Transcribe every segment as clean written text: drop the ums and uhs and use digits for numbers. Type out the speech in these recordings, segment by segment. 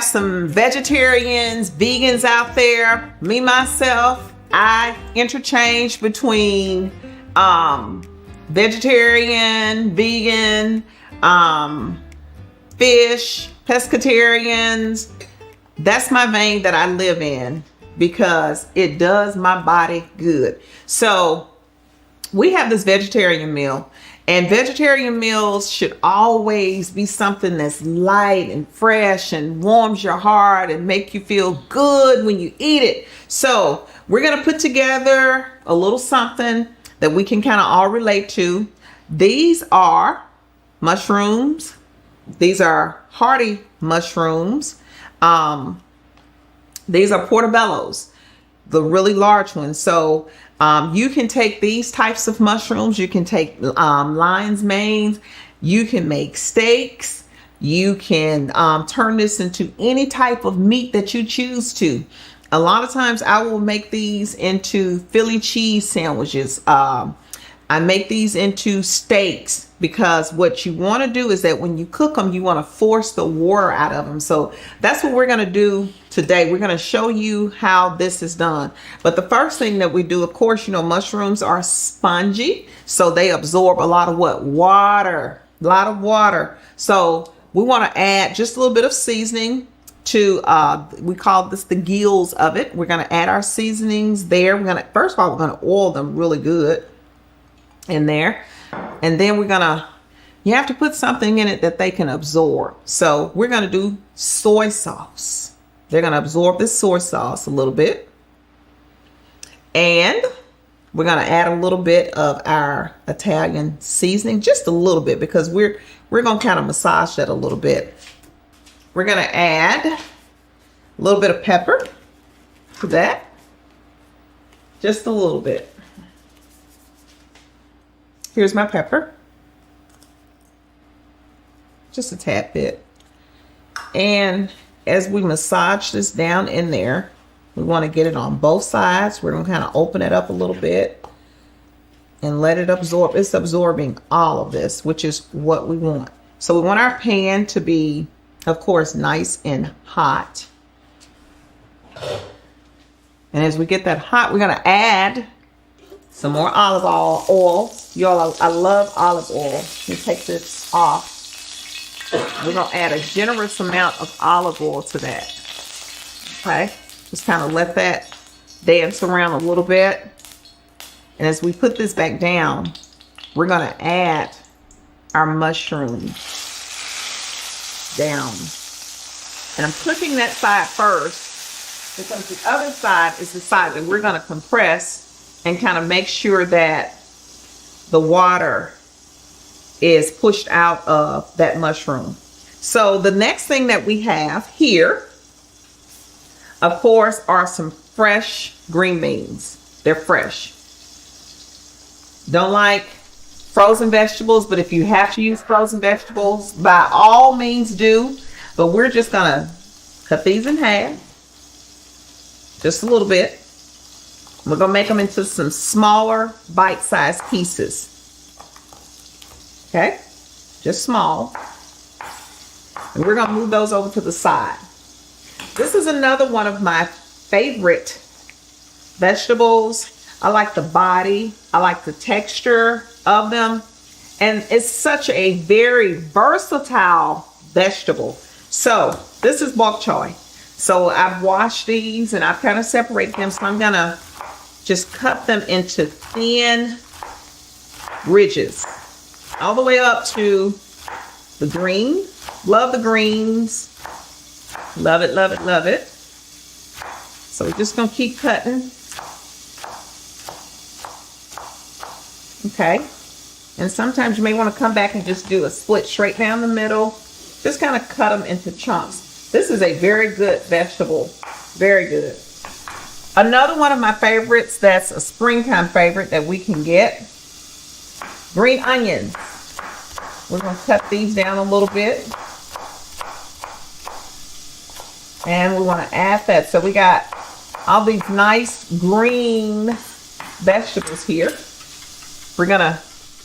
some vegetarians, vegans out there. Me, myself, I interchange between vegetarian, vegan, fish, pescatarians. That's my vein that I live in because it does my body good. So we have this vegetarian meal, and vegetarian meals should always be something that's light and fresh and warms your heart and make you feel good when you eat it. So we're going to put together a little something that we can kind of all relate to. These are mushrooms. These are hearty mushrooms. These are portobellos, the really large ones. So you can take these types of mushrooms. You can take lion's manes. You can make steaks. You can turn this into any type of meat that you choose to. A lot of times I will make these into Philly cheese sandwiches. I make these into steaks because what you want to do is that when you cook them, you want to force the water out of them. So that's what we're going to do today. We're going to show you how this is done. But the first thing that we do, of course, you know, mushrooms are spongy. So they absorb a lot of what? Water. A lot of water. So we want to add just a little bit of seasoning to, we call this the gills of it. We're going to add our seasonings there. First of all, we're going to oil them really good in there. And then you have to put something in it that they can absorb. So we're going to do soy sauce. They're going to absorb this soy sauce a little bit. And we're going to add a little bit of our Italian seasoning, just a little bit, because we're going to kind of massage that a little bit. We're going to add a little bit of pepper to that. Just a little bit. Here's my pepper. Just a tad bit. And as we massage this down in there, we want to get it on both sides. We're going to kind of open it up a little bit and let it absorb. It's absorbing all of this, which is what we want. So we want our pan to be, of course, nice and hot. And as we get that hot, we're going to add some more olive oil. Y'all, I love olive oil. Let me take this off. We're going to add a generous amount of olive oil to that. Okay. Just kind of let that dance around a little bit. And as we put this back down, we're going to add our mushrooms down. And I'm cooking that side first because the other side is the side that we're going to compress and kind of make sure that the water is pushed out of that mushroom. So the next thing that we have here, of course, are some fresh green beans. They're fresh. Don't like frozen vegetables, but if you have to use frozen vegetables, by all means do. But we're just gonna cut these in half, just a little bit. We're going to make them into some smaller bite-sized pieces. Okay? Just small. And we're going to move those over to the side. This is another one of my favorite vegetables. I like the body. I like the texture of them. And it's such a very versatile vegetable. So this is bok choy. So I've washed these and I've kind of separated them. So I'm going to just cut them into thin ridges all the way up to the green. Love the greens. Love it, love it, love it. So we're just going to keep cutting. Okay. And sometimes you may want to come back and just do a split straight down the middle. Just kind of cut them into chunks. This is a very good vegetable. Very good. Another one of my favorites that's a springtime favorite that we can get, green onions. We're going to cut these down a little bit. And we want to add that. So we got all these nice green vegetables here. We're going to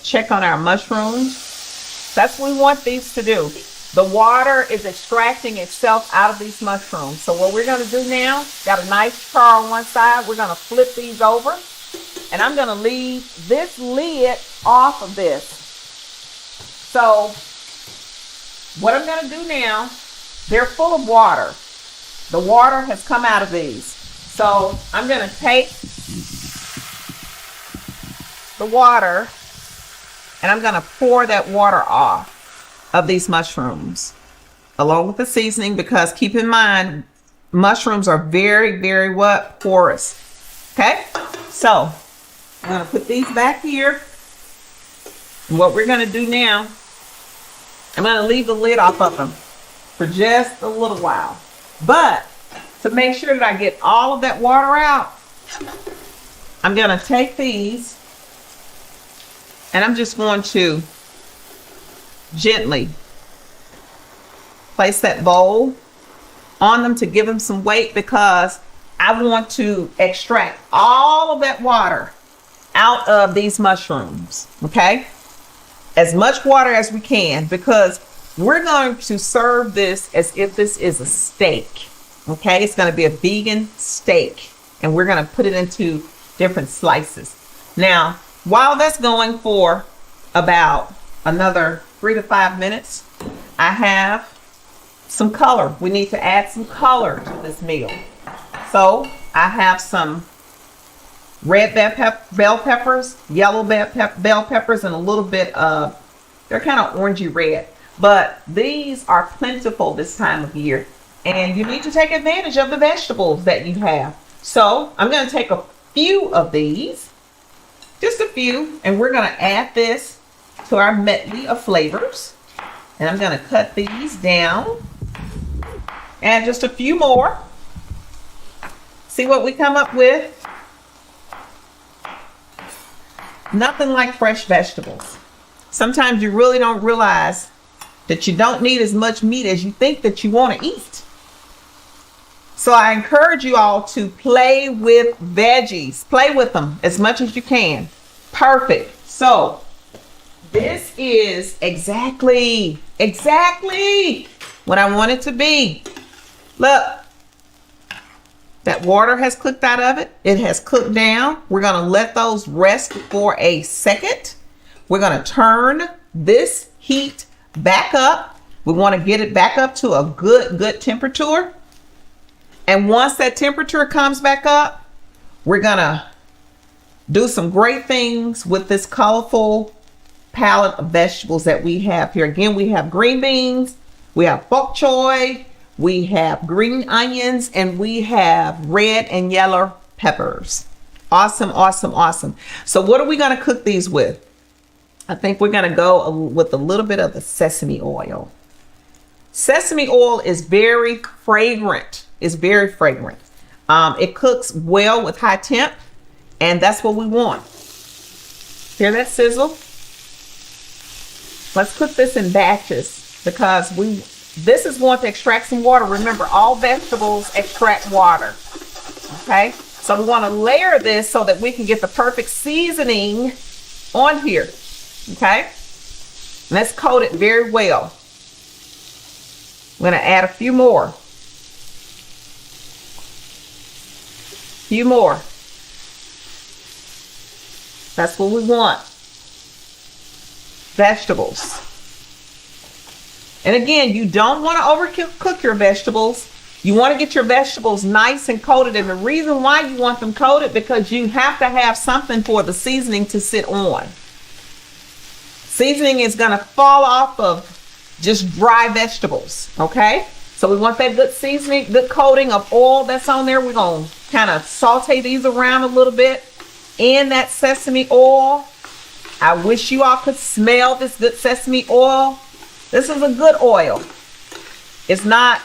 check on our mushrooms. That's what we want these to do. The water is extracting itself out of these mushrooms. So what we're going to do now, got a nice char on one side. We're going to flip these over. And I'm going to leave this lid off of this. So what I'm going to do now, they're full of water. The water has come out of these. So I'm going to take the water and I'm going to pour that water off of these mushrooms along with the seasoning, because keep in mind, mushrooms are very, very porous. Okay, so I'm going to put these back here. And what we're going to do now, I'm going to leave the lid off of them for just a little while. But to make sure that I get all of that water out, I'm going to take these and I'm just going to gently place that bowl on them to give them some weight, because I want to extract all of that water out of these mushrooms. Okay, as much water as we can, because we're going to serve this as if this is a steak. Okay, it's going to be a vegan steak, and we're going to put it into different slices. Now, while that's going for about another 3 to 5 minutes, I have some color. We need to add some color to this meal. So I have some red bell peppers, yellow bell peppers, and a little bit of, they're kind of orangey red, but these are plentiful this time of year, and you need to take advantage of the vegetables that you have. So I'm going to take a few of these, just a few, and we're going to add this to our medley of flavors. And I'm going to cut these down. Add just a few more. See what we come up with. Nothing like fresh vegetables. Sometimes you really don't realize that you don't need as much meat as you think that you want to eat. So I encourage you all to play with veggies. Play with them as much as you can. Perfect. So this is exactly what I want it to be. Look, that water has cooked out of it. It has cooked down. We're going to let those rest for a second. We're going to turn this heat back up. We want to get it back up to a good temperature. And once that temperature comes back up, we're going to do some great things with this colorful palette of vegetables that we have here. Again, we have green beans, we have bok choy, we have green onions, and we have red and yellow peppers. Awesome, awesome, awesome. So what are we going to cook these with? I think we're going to go with a little bit of the sesame oil. Sesame oil is very fragrant. It's very fragrant. It cooks well with high temp, and that's what we want. Hear that sizzle? Let's cook this in batches, because this is going to extract some water. Remember, all vegetables extract water. Okay, so we want to layer this so that we can get the perfect seasoning on here. Okay, let's coat it very well. I'm going to add a few more. That's what we want. Vegetables. And again, you don't want to overcook your vegetables. You want to get your vegetables nice and coated. And the reason why you want them coated, because you have to have something for the seasoning to sit on. Seasoning is going to fall off of just dry vegetables. Okay? So we want that good seasoning, good coating of oil that's on there. We're going to kind of saute these around a little bit in that sesame oil. I wish you all could smell this good sesame oil. This is a good oil. It's not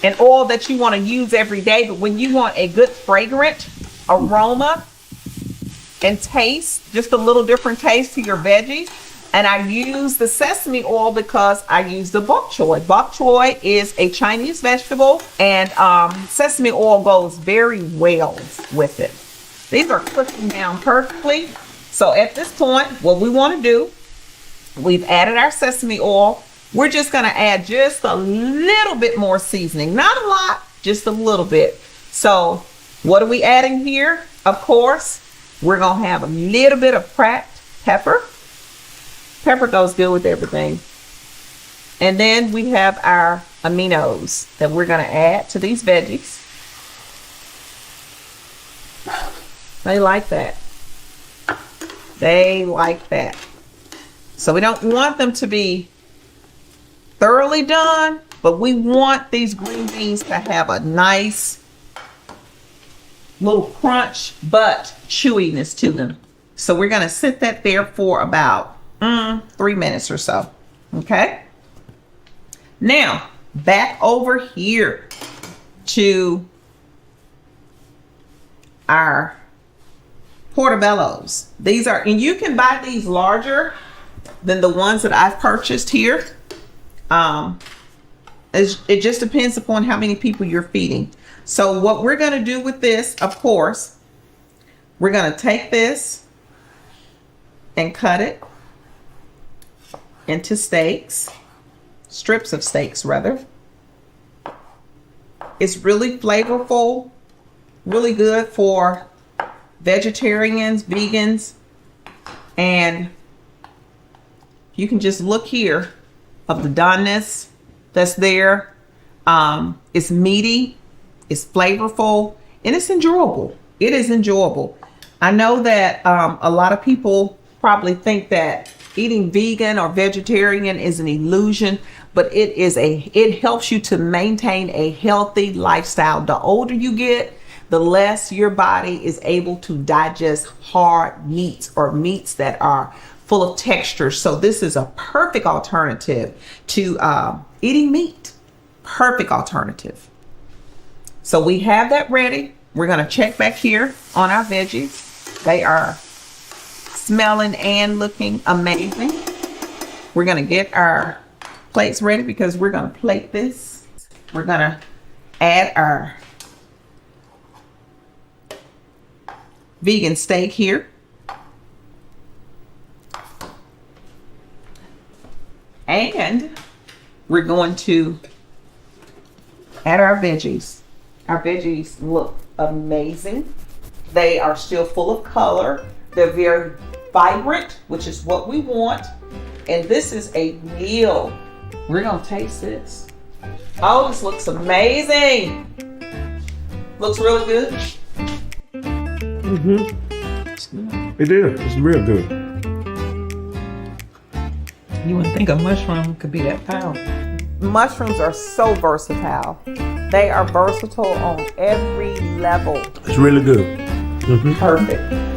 an oil that you want to use every day, but when you want a good fragrant aroma and taste, just a little different taste to your veggies. And I use the sesame oil because I use the bok choy. Bok choy is a Chinese vegetable, and sesame oil goes very well with it. These are cooking down perfectly. So at this point, what we want to do, we've added our sesame oil. we're just going to add just a little bit more seasoning. Not a lot, just a little bit. So what are we adding here? Of course, we're going to have a little bit of cracked pepper. Pepper goes good with everything. And then we have our aminos that we're going to add to these veggies. They like that. They like that. So we don't want them to be thoroughly done, but we want these green beans to have a nice little crunch but chewiness to them. So we're going to sit that there for about 3 minutes or so. Okay. Now back over here to our portobellos. These are, and you can buy these larger than the ones that I've purchased here. It just depends upon how many people you're feeding. So what we're going to do with this, of course, we're going to take this and cut it into steaks, strips of steaks rather. It's really flavorful, really good for vegetarians, vegans, and you can just look here of the doneness that's there. It's meaty, it's flavorful, and it's enjoyable. It is enjoyable. I know that a lot of people probably think that eating vegan or vegetarian is an illusion, but it helps you to maintain a healthy lifestyle. The older you get, the less your body is able to digest hard meats or meats that are full of texture. So this is a perfect alternative to eating meat. Perfect alternative. So we have that ready. We're going to check back here on our veggies. They are smelling and looking amazing. We're going to get our plates ready because we're going to plate this. We're going to add our vegan steak here. And we're going to add our veggies. Our veggies look amazing. They are still full of color. They're very vibrant, which is what we want. And this is a meal. We're going to taste this. Oh, this looks amazing. Looks really good. It is. It's real good. You wouldn't think a mushroom could be that powerful. Mushrooms are so versatile. They are versatile on every level. It's really good. Perfect.